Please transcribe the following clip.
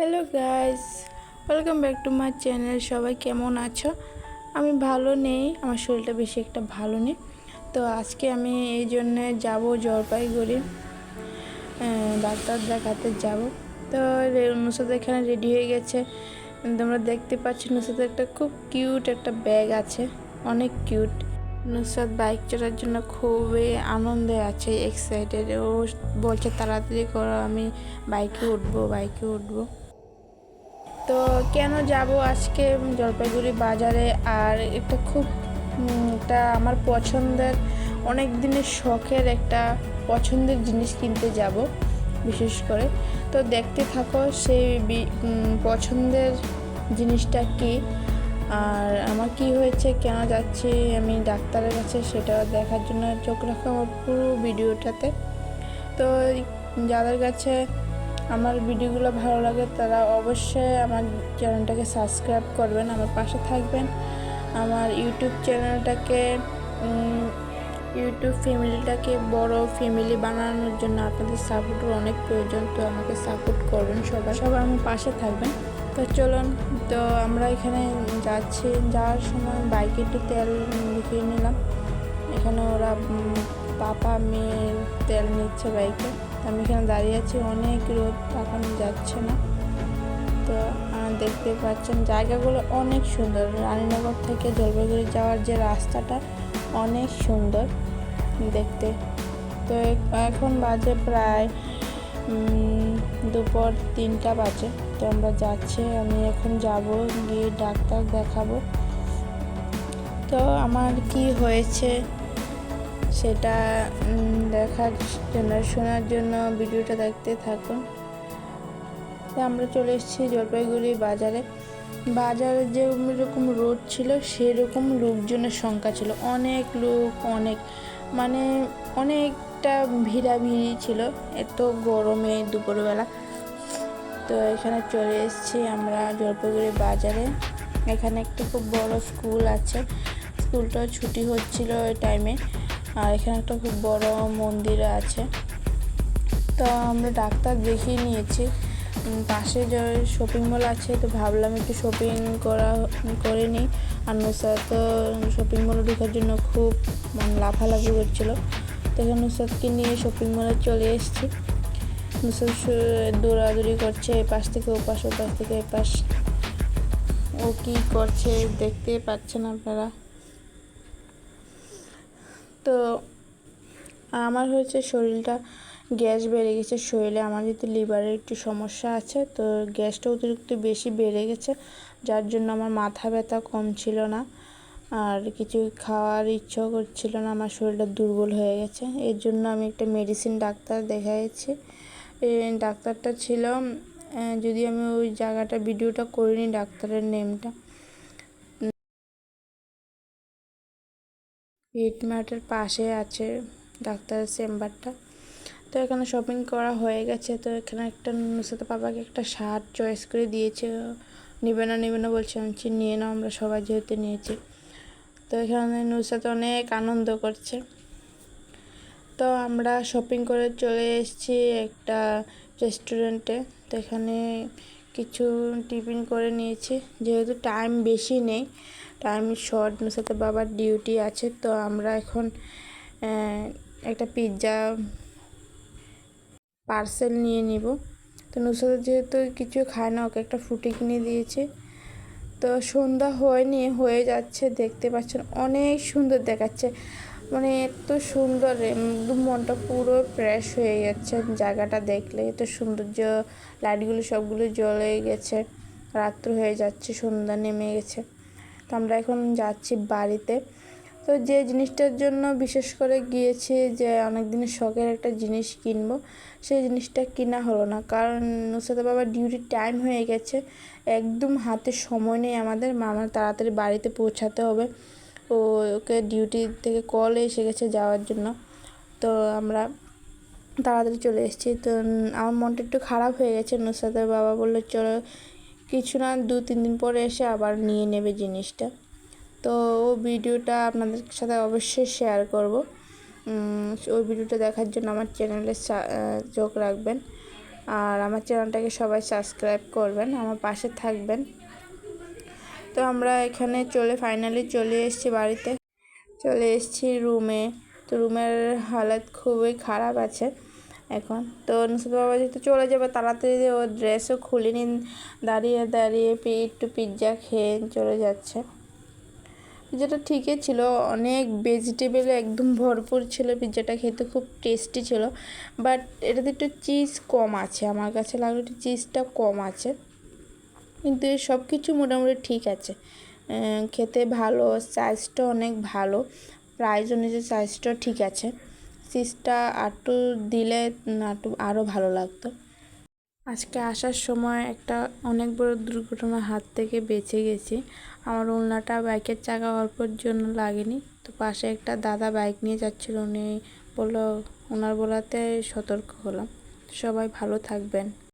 Hello guys, welcome back to my channel. সবাই কেমন আছো? আমি ভালো নেই, আমার শরীরটা বেশি একটা ভালো নেই। তো আজকে আমি এই জন্যে যাব জলপাইগুড়ি, ডাক্তার দেখাতে যাব। তো নুসরাত এখানে রেডি হয়ে গেছে, তোমরা দেখতে পাচ্ছ। নুসরাতের একটা খুব কিউট একটা ব্যাগ আছে, অনেক কিউট। নুসরাত বাইক চড়ার জন্য খুবই আনন্দে আছে, এক্সাইটেড। ও বলছে তাড়াতাড়ি করো, আমি বাইকে উঠবো। তো কেন যাব আজকে জলপাইগুড়ি বাজারে, আর একটা খুব একটা আমার পছন্দের, অনেক দিনের শখের একটা পছন্দের জিনিস কিনতে যাব বিশেষ করে। তো দেখতে থাকো সেই পছন্দের জিনিসটা কি, আর আমার কি হয়েছে, কেন যাচ্ছি আমি ডাক্তারের কাছে, সেটা দেখার জন্য চোখ রাখো আমার পুরো ভিডিওটাতে। তো যাদের কাছে আমার ভিডিওগুলো ভালো লাগে তারা অবশ্যই আমার চ্যানেলটাকে সাবস্ক্রাইব করবেন, আমার পাশে থাকবেন। আমার ইউটিউব চ্যানেলটাকে, ইউটিউব ফ্যামিলিটাকে বড় ফ্যামিলি বানানোর জন্য আপনাদের সাপোর্টের অনেক প্রয়োজন। তো আমাকে সাপোর্ট করবেন, সবাই আমার পাশে থাকবেন। তো চলুন, তো আমরা এখানে যাচ্ছি। যাওয়ার সময় বাইকে একটু তেল ঢুকিয়ে নিলাম। এখানে ওরা পাপা মেয়ের তেল নিচ্ছে বাইকে। আমি এখানে দাঁড়িয়ে আছি, অনেক রোদ, তাকানো যাচ্ছে না। তো দেখতে পাচ্ছেন জায়গাগুলো অনেক সুন্দর। রানীনগর থেকে জলপাইগুড়ি যাওয়ার যে রাস্তাটা অনেক সুন্দর দেখতে। তো এখন বাজে প্রায় দুপুর 3টা বাজে। তো আমরা যাচ্ছি, আমি এখন যাব, গিয়ে ডাক্তার দেখাবো। তো আমার কি হয়েছে সেটা দেখার জন্য, শোনার জন্য ভিডিওটা দেখতে থাকুন। তো আমরা চলে এসেছি জলপাইগুড়ি বাজারে। বাজারে যেরকম রোদ ছিল সেরকম লোকজনের সংখ্যা ছিল, অনেক লোক, মানে অনেকটা ভিড়াভিড়ি ছিল, এত গরমে দুপুরবেলা। তো এখানে চলে এসেছি আমরা জলপাইগুড়ি বাজারে। এখানে একটা খুব বড় স্কুল আছে, স্কুলটা ছুটি হচ্ছিল ওই টাইমে। আর এখানে একটা খুব বড় মন্দির আছে। তো আমরা ডাক্তার দেখিয়ে নিয়েছি। পাশে যে শপিং মল আছে, তো ভাবলাম একটু শপিং করে নিই। আর নুসরাত তো শপিং মলে ঢোকার জন্য খুব লাফালাফি করছিল। তো এখানে নুসরাতকে নিয়ে শপিং মলে চলে এসেছি। নুসরাত দৌড়াদৌড়ি করছে, এ পাশ থেকে ও পাশ, ও পাশ থেকে এ পাশ। ও কী করছে দেখতে পাচ্ছেন আপনারা। তো আমার হয়েছে শরীরটা, গ্যাস বেড়ে গেছে শরীরে। আমার যেহেতু লিভারের একটু সমস্যা আছে, তো গ্যাসটা অতিরিক্ত বেশি বেড়ে গেছে, যার জন্য আমার মাথা ব্যথা কম ছিল না, আর কিছু খাওয়ার ইচ্ছাও করছিল না। আমার শরীরটা দুর্বল হয়ে গেছে, এর জন্য আমি একটা মেডিসিন ডাক্তার দেখাইছি। এই ডাক্তারটা ছিল, যদি আমি ওই জায়গাটা ভিডিওটা করিনি, ডাক্তারের নেমটা হিটমার্টের পাশে আছে ডাক্তারের চেম্বারটা। তো এখানে শপিং করা হয়ে গেছে। তো এখানে একটা নুসরাত পাপাকে একটা শার্ট চয়েস করে দিয়েছে, নেবে না বলছে। আমি নিয়ে নাও, আমরা সবাই যেহেতু নিয়েছি। তো এখানে নুসরাত অনেক আনন্দ করছে। তো আমরা শপিং করে চলে এসেছি একটা রেস্টুরেন্টে। তো এখানে কিছু টিফিন করে নিয়েছি, যেহেতু টাইম বেশি নেই, টাইম শর্ট, নুসরাতের বাবার ডিউটি আছে। তো আমরা এখন একটা পিৎজা পার্সেল নিয়ে নিব। তো নুসরাত যেহেতু কিছু খায় না, ওকে একটা ফ্রুটি কিনে দিয়েছি। তো সন্ধ্যা হয়নি, হয়ে যাচ্ছে, দেখতে পাচ্ছেন অনেক সুন্দর দেখাচ্ছে, মানে এত সুন্দর, একদম মনটা পুরো ফ্রেশ হয়ে যাচ্ছে জায়গাটা দেখলে। এত সৌন্দর্য, লাইটগুলো সবগুলো জ্বলে গেছে, রাত্র হয়ে যাচ্ছে, সন্ধ্যা নেমে গেছে। তো আমরা এখন যাচ্ছি বাড়িতে। তো যে জিনিসটার জন্য বিশেষ করে গিয়েছি, যে অনেক দিনের শখের একটা জিনিস কিনবো, সেই জিনিসটা কিনা হলো না, কারণ নুসরাত বাবার ডিউটির টাইম হয়ে গেছে, একদম হাতে সময় নেই আমাদের। মামার তাড়াতাড়ি বাড়িতে পৌঁছাতে হবে, ওকে ডিউটি থেকে কল এসে গেছে যাওয়ার জন্য। তো আমরা তাড়াতাড়ি চলে এসেছি। তো আমার মনটা একটু খারাপ হয়ে গেছে। নুসরাতের বাবা বললো চলো, কিছু না 2-3 দিন পরে এসে আবার নিয়ে নেবে জিনিসটা। তো ভিডিওটা আপনাদের সাথে অবশ্যই শেয়ার করব। ওই ভিডিওটা দেখার জন্য আমার চ্যানেলে চোখ রাখবেন। আর আমার চ্যানেলটাকে সবাই সাবস্ক্রাইব করবেন, আমার পাশে থাকবেন। তো আমরা এখানে ফাইনালি চলে এসেছি বাড়িতে, চলে এসেছি রুমে। তো রুমের হালত খুবই খারাপ আছে এখন। তো নুসরাত বাবা যেহেতু চলে যাবে তাড়াতাড়ি, ও ড্রেসও খুলিনি, দাঁড়িয়ে দাঁড়িয়ে একটু পিৎজা খেয়ে চলে যাচ্ছে। পিৎজাটা ঠিকই ছিল, অনেক ভেজিটেবল একদম ভরপুর ছিল, পিৎজাটা খেতে খুব টেস্টি ছিল। বাট এটাতে একটু চিজ কম আছে, আমার কাছে লাগলো একটু চিজটা কম আছে, কিন্তু সব কিছু মোটামুটি ঠিক আছে, খেতে ভালো, সাইজটা অনেক ভালো, প্রাইস অনুযায়ী সাইজটাও ঠিক আছে। চিজটা একটু দিলে আরও ভালো লাগতো। আজকে আসার সময় একটা অনেক বড় দুর্ঘটনার হাত থেকে বেঁচে গেছি। আমার ওড়নাটা বাইকের চাকা অল্পের জন্য লাগেনি। তো পাশে একটা দাদা বাইক নিয়ে যাচ্ছিল, উনি ওনার বলাতে সতর্ক হলাম। সবাই ভালো থাকবেন।